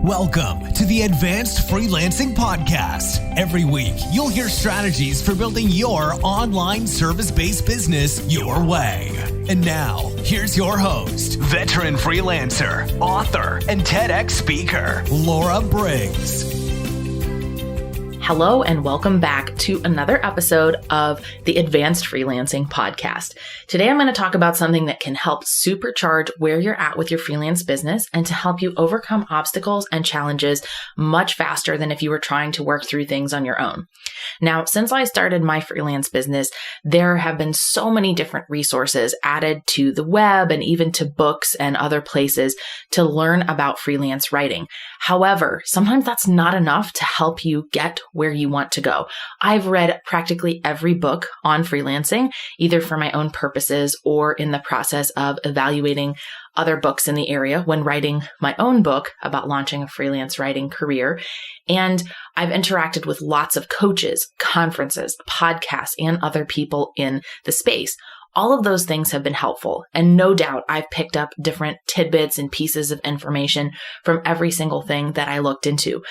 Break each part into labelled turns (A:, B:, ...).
A: Welcome to the Advanced Freelancing Podcast. Every week, you'll hear strategies for building your online service-based business your way. And now, here's your host, veteran freelancer, author, and TEDx speaker, Laura Briggs.
B: Hello and welcome back to another episode of the Advanced Freelancing Podcast. Today I'm going to talk about something that can help supercharge where you're at with your freelance business and to help you overcome obstacles and challenges much faster than if you were trying to work through things on your own. Now, since I started my freelance business, there have been so many different resources added to the web and even to books and other places to learn about freelance writing. However, sometimes that's not enough to help you get where you want to go. I've read practically every book on freelancing, either for my own purposes or in the process of evaluating other books in the area when writing my own book about launching a freelance writing career. And I've interacted with lots of coaches, conferences, podcasts, and other people in the space. All of those things have been helpful. And no doubt I've picked up different tidbits and pieces of information from every single thing that I looked into.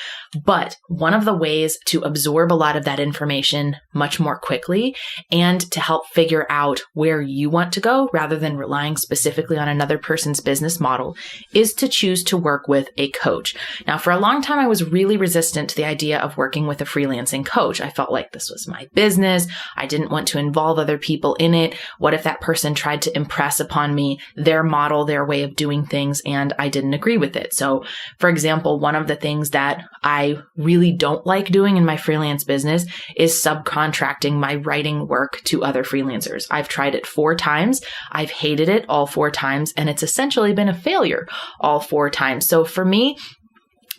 B: But one of the ways to absorb a lot of that information much more quickly and to help figure out where you want to go rather than relying specifically on another person's business model is to choose to work with a coach. Now, for a long time, I was really resistant to the idea of working with a freelancing coach. I felt like this was my business. I didn't want to involve other people in it. What if that person tried to impress upon me their model, their way of doing things, and I didn't agree with it? So, for example, one of the things that I really don't like doing in my freelance business is subcontracting my writing work to other freelancers. I've tried it 4 times. I've hated it all 4 times, and it's essentially been a failure all 4 times. So for me,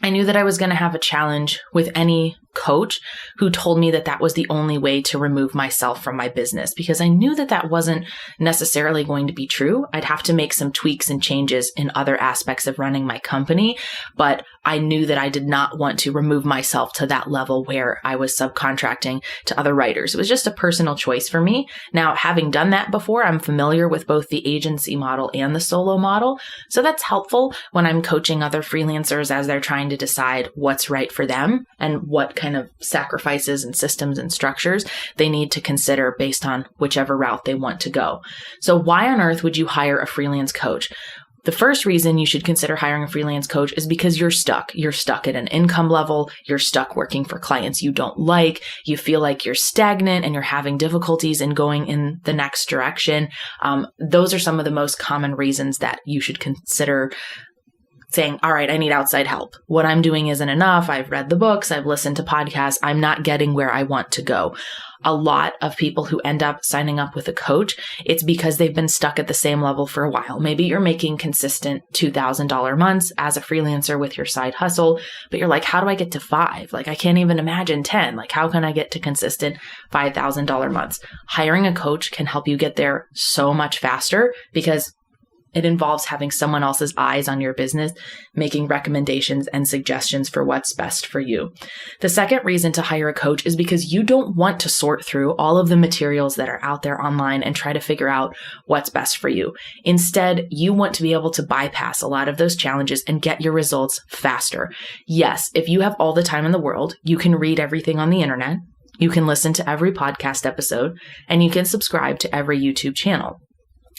B: I knew that I was going to have a challenge with any coach who told me that that was the only way to remove myself from my business, because I knew that that wasn't necessarily going to be true. I'd have to make some tweaks and changes in other aspects of running my company, but I knew that I did not want to remove myself to that level where I was subcontracting to other writers. It was just a personal choice for me. Now, having done that before, I'm familiar with both the agency model and the solo model. So that's helpful when I'm coaching other freelancers as they're trying to decide what's right for them and what kind of sacrifices and systems and structures they need to consider based on whichever route they want to go. So why on earth would you hire a freelance coach? The first reason you should consider hiring a freelance coach is because you're stuck. You're stuck at an income level. You're stuck working for clients you don't like. You feel like you're stagnant and you're having difficulties in going in the next direction. Those are some of the most common reasons that you should consider saying, all right, I need outside help. What I'm doing isn't enough. I've read the books. I've listened to podcasts. I'm not getting where I want to go. A lot of people who end up signing up with a coach, it's because they've been stuck at the same level for a while. Maybe you're making consistent $2,000 months as a freelancer with your side hustle, but you're like, how do I get to 5? Like, I can't even imagine 10. Like, how can I get to consistent $5,000 months? Hiring a coach can help you get there so much faster because it involves having someone else's eyes on your business, making recommendations and suggestions for what's best for you. The second reason to hire a coach is because you don't want to sort through all of the materials that are out there online and try to figure out what's best for you. Instead, you want to be able to bypass a lot of those challenges and get your results faster. Yes, if you have all the time in the world, you can read everything on the internet, you can listen to every podcast episode, and you can subscribe to every YouTube channel.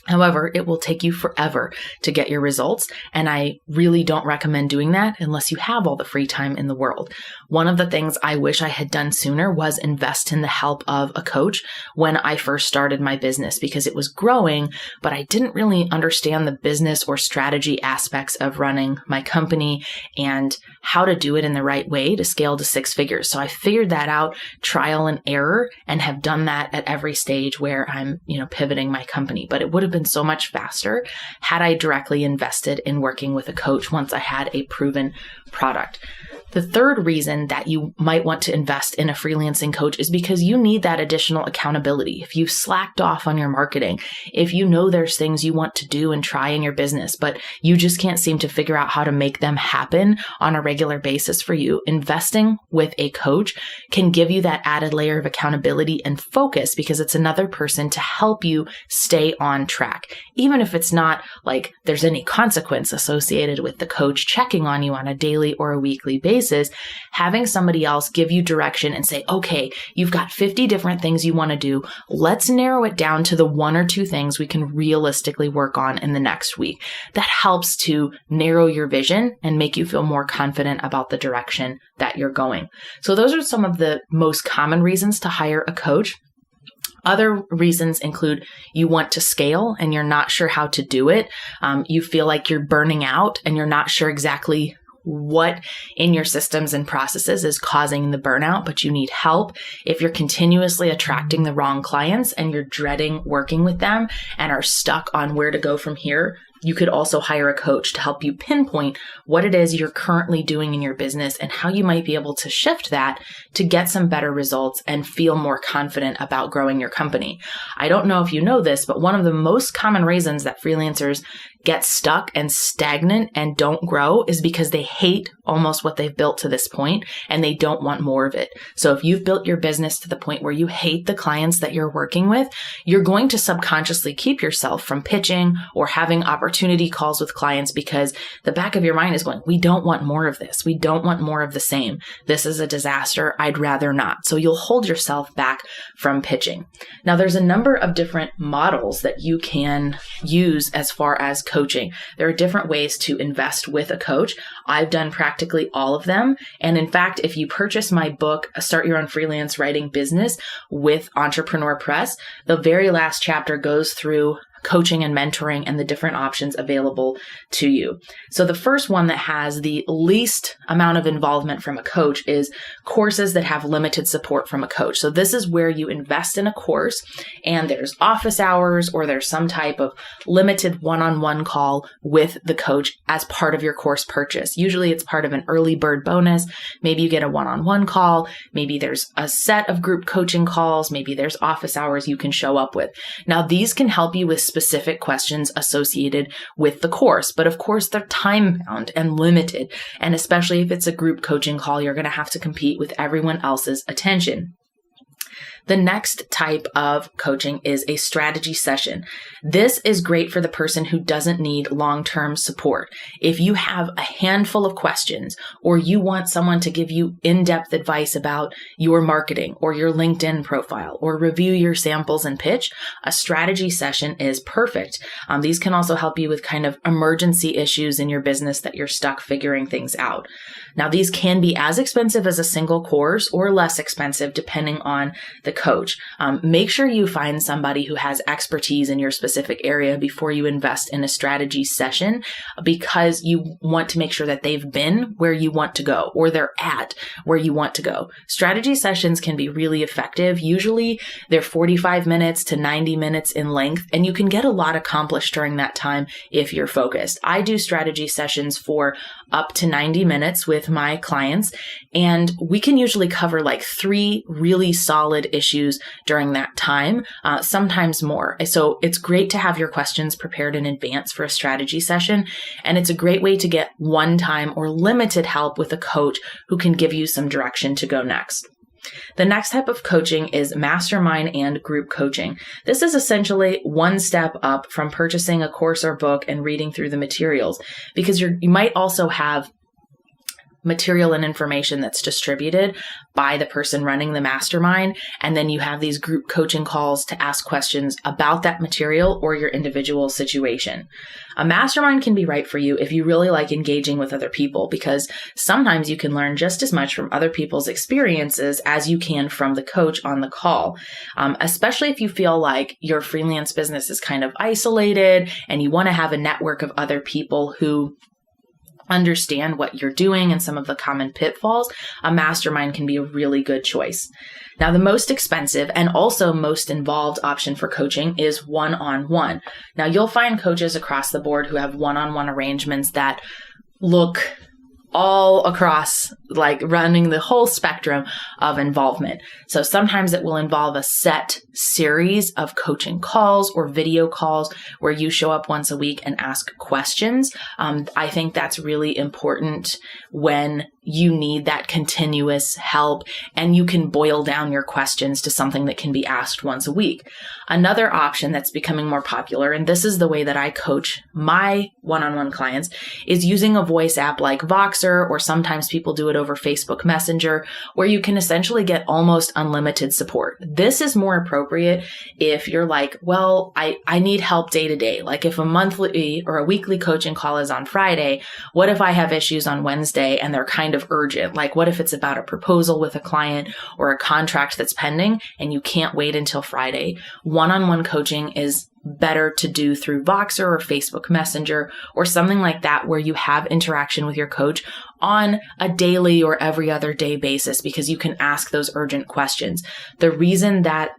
B: However, it will take you forever to get your results, and I really don't recommend doing that unless you have all the free time in the world. One of the things I wish I had done sooner was invest in the help of a coach when I first started my business because it was growing, but I didn't really understand the business or strategy aspects of running my company and how to do it in the right way to scale to 6 figures. So I figured that out, trial and error, and have done that at every stage where I'm, pivoting my company. But it would have been so much faster had I directly invested in working with a coach once I had a proven product. The third reason that you might want to invest in a freelancing coach is because you need that additional accountability. If you've slacked off on your marketing, if you know there's things you want to do and try in your business, but you just can't seem to figure out how to make them happen on a regular basis for you, investing with a coach can give you that added layer of accountability and focus because it's another person to help you stay on track. Even if it's not like there's any consequence associated with the coach checking on you on a daily or a weekly basis, having somebody else give you direction and say, okay, you've got 50 different things you want to do. Let's narrow it down to the 1 or 2 things we can realistically work on in the next week. That helps to narrow your vision and make you feel more confident about the direction that you're going. So those are some of the most common reasons to hire a coach. Other reasons include you want to scale and you're not sure how to do it. You feel like you're burning out and you're not sure exactly what in your systems and processes is causing the burnout, but you need help. If you're continuously attracting the wrong clients and you're dreading working with them and are stuck on where to go from here, you could also hire a coach to help you pinpoint what it is you're currently doing in your business and how you might be able to shift that to get some better results and feel more confident about growing your company. I don't know if you know this, but one of the most common reasons that freelancers get stuck and stagnant and don't grow is because they hate almost what they've built to this point and they don't want more of it. So if you've built your business to the point where you hate the clients that you're working with, you're going to subconsciously keep yourself from pitching or having opportunity calls with clients because the back of your mind is going, we don't want more of this. We don't want more of the same. This is a disaster. I'd rather not. So you'll hold yourself back from pitching. Now, there's a number of different models that you can use as far as coaching. There are different ways to invest with a coach. I've done practically all of them. And in fact, if you purchase my book, Start Your Own Freelance Writing Business with Entrepreneur Press, the very last chapter goes through coaching and mentoring and the different options available to you. So the first one that has the least amount of involvement from a coach is courses that have limited support from a coach. So this is where you invest in a course and there's office hours or there's some type of limited one-on-one call with the coach as part of your course purchase. Usually it's part of an early bird bonus. Maybe you get a one-on-one call. Maybe there's a set of group coaching calls. Maybe there's office hours you can show up with. Now, these can help you with specific questions associated with the course. But of course, they're time bound and limited. And especially if it's a group coaching call, you're going to have to compete with everyone else's attention. The next type of coaching is a strategy session. This is great for the person who doesn't need long-term support. If you have a handful of questions or you want someone to give you in-depth advice about your marketing or your LinkedIn profile or review your samples and pitch, a strategy session is perfect. These can also help you with kind of emergency issues in your business that you're stuck figuring things out. Now, these can be as expensive as a single course or less expensive depending on the coach. Make sure you find somebody who has expertise in your specific area before you invest in a strategy session because you want to make sure that they've been where you want to go or they're at where you want to go. Strategy sessions can be really effective. Usually they're 45 minutes to 90 minutes in length, and you can get a lot accomplished during that time if you're focused. I do strategy sessions for up to 90 minutes with my clients, and we can usually cover like 3 really solid issues during that time, sometimes more. So it's great to have your questions prepared in advance for a strategy session, and it's a great way to get one-time or limited help with a coach who can give you some direction to go next. The next type of coaching is mastermind and group coaching. This is essentially one step up from purchasing a course or book and reading through the materials, because you might also have material and information that's distributed by the person running the mastermind. And then you have these group coaching calls to ask questions about that material or your individual situation. A mastermind can be right for you if you really like engaging with other people, because sometimes you can learn just as much from other people's experiences as you can from the coach on the call. Especially if you feel like your freelance business is kind of isolated and you want to have a network of other people who understand what you're doing and some of the common pitfalls, a mastermind can be a really good choice. Now, the most expensive and also most involved option for coaching is one-on-one. Now, you'll find coaches across the board who have one-on-one arrangements that look all across like running the whole spectrum of involvement. So sometimes it will involve a set series of coaching calls or video calls where you show up once a week and ask questions. I think that's really important when you need that continuous help and you can boil down your questions to something that can be asked once a week. Another option that's becoming more popular, and this is the way that I coach my one-on-one clients, is using a voice app like Voxer, or sometimes people do it over Facebook Messenger, where you can essentially get almost unlimited support. This is more appropriate if you're like, well, I need help day to day. Like if a monthly or a weekly coaching call is on Friday, what if I have issues on Wednesday and they're kind of urgent? Like what if it's about a proposal with a client or a contract that's pending and you can't wait until Friday? One-on-one coaching is better to do through Voxer or Facebook Messenger or something like that, where you have interaction with your coach on a daily or every other day basis, because you can ask those urgent questions. The reason that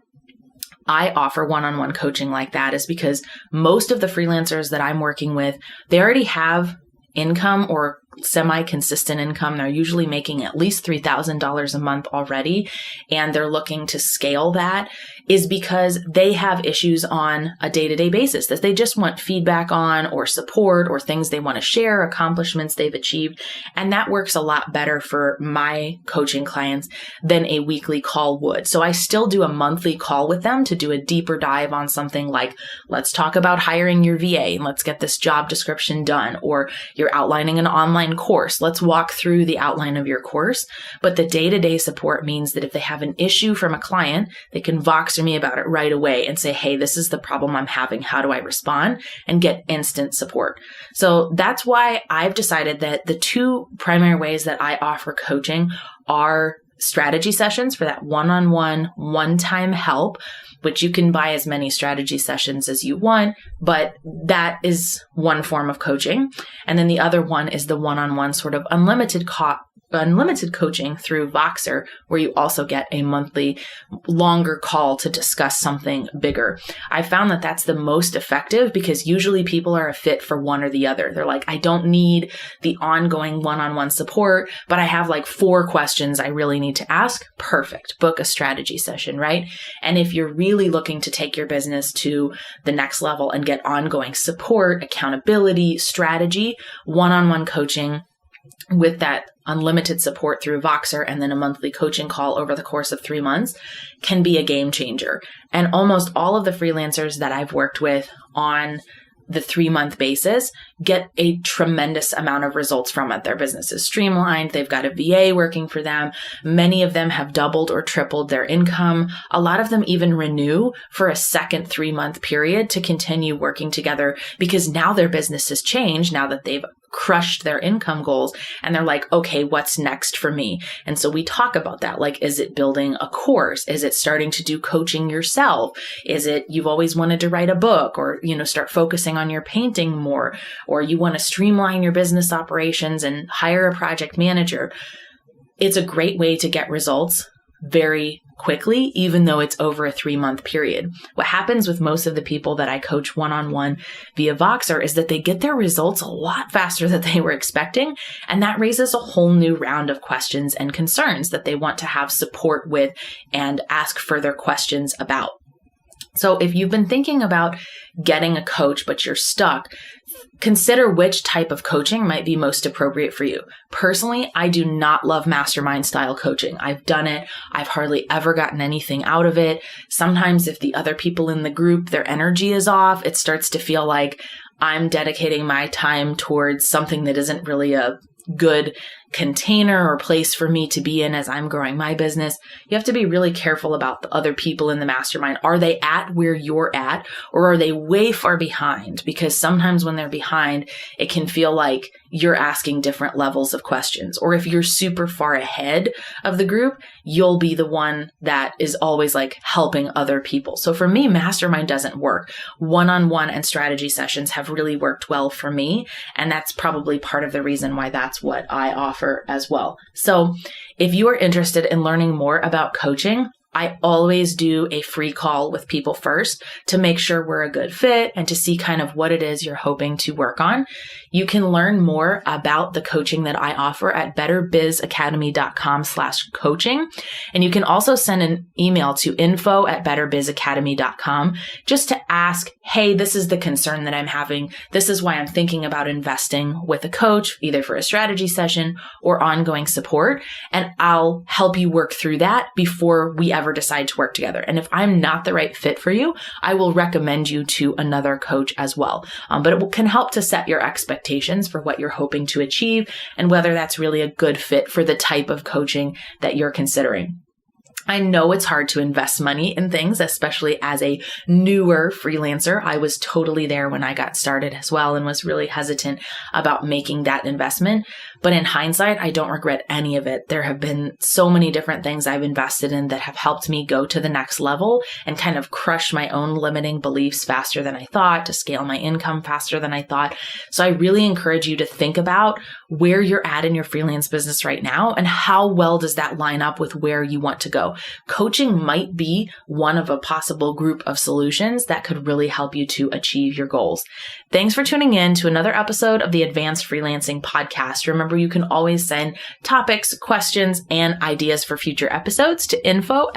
B: I offer one-on-one coaching like that is because most of the freelancers that I'm working with, they already have income or semi-consistent income. They're usually making at least $3,000 a month already, and they're looking to scale that, is because they have issues on a day-to-day basis that they just want feedback on, or support, or things they want to share, accomplishments they've achieved. And that works a lot better for my coaching clients than a weekly call would. So I still do a monthly call with them to do a deeper dive on something like, let's talk about hiring your VA and let's get this job description done, or you're outlining an online course. Let's walk through the outline of your course. But the day-to-day support means that if they have an issue from a client, they can Voxer me about it right away and say, hey, this is the problem I'm having. How do I respond? And get instant support. So that's why I've decided that the two primary ways that I offer coaching are strategy sessions for that one-on-one, one-time help, which you can buy as many strategy sessions as you want, but that is one form of coaching. And then the other one is the one-on-one sort of unlimited coaching through Voxer, where you also get a monthly longer call to discuss something bigger. I found that that's the most effective because usually people are a fit for one or the other. They're like, I don't need the ongoing one-on-one support, but I have like 4 questions I really need to ask. Perfect. Book a strategy session, right? And if you're really looking to take your business to the next level and get ongoing support, accountability, strategy, one-on-one coaching with that unlimited support through Voxer and then a monthly coaching call over the course of 3 months can be a game changer. And almost all of the freelancers that I've worked with on the 3-month basis get a tremendous amount of results from it. Their business is streamlined. They've got a VA working for them. Many of them have doubled or tripled their income. A lot of them even renew for a second 3-month period to continue working together because now their business has changed now that they've crushed their income goals. And they're like, okay, what's next for me? And so we talk about that. Like, is it building a course? Is it starting to do coaching yourself? Is it you've always wanted to write a book or, start focusing on your painting more, or you want to streamline your business operations and hire a project manager? It's a great way to get results very quickly, even though it's over a 3-month period. What happens with most of the people that I coach one-on-one via Voxer is that they get their results a lot faster than they were expecting. And that raises a whole new round of questions and concerns that they want to have support with and ask further questions about. So if you've been thinking about getting a coach, but you're stuck, consider which type of coaching might be most appropriate for you. Personally, I do not love mastermind style coaching. I've done it. I've hardly ever gotten anything out of it. Sometimes if the other people in the group, their energy is off, it starts to feel like I'm dedicating my time towards something that isn't really a good container or place for me to be in as I'm growing my business. You have to be really careful about the other people in the mastermind. Are they at where you're at, or are they way far behind? Because sometimes when they're behind, it can feel like you're asking different levels of questions. Or if you're super far ahead of the group, you'll be the one that is always like helping other people. So for me, mastermind doesn't work. One-on-one and strategy sessions have really worked well for me. And that's probably part of the reason why that's what I offer as well. So if you are interested in learning more about coaching, I always do a free call with people first to make sure we're a good fit and to see kind of what it is you're hoping to work on. You can learn more about the coaching that I offer at betterbizacademy.com/coaching. And you can also send an email to info@betterbizacademy.com just to ask, hey, this is the concern that I'm having. This is why I'm thinking about investing with a coach, either for a strategy session or ongoing support. And I'll help you work through that before we ever decide to work together. And if I'm not the right fit for you, I will recommend you to another coach as well. But it can help to set your expectations for what you're hoping to achieve and whether that's really a good fit for the type of coaching that you're considering. I know it's hard to invest money in things, especially as a newer freelancer. I was totally there when I got started as well and was really hesitant about making that investment. But in hindsight, I don't regret any of it. There have been so many different things I've invested in that have helped me go to the next level and kind of crush my own limiting beliefs faster than I thought, to scale my income faster than I thought. So I really encourage you to think about where you're at in your freelance business right now and how well does that line up with where you want to go. Coaching might be one of a possible group of solutions that could really help you to achieve your goals. Thanks for tuning in to another episode of the Advanced Freelancing Podcast. Remember, you can always send topics, questions, and ideas for future episodes to info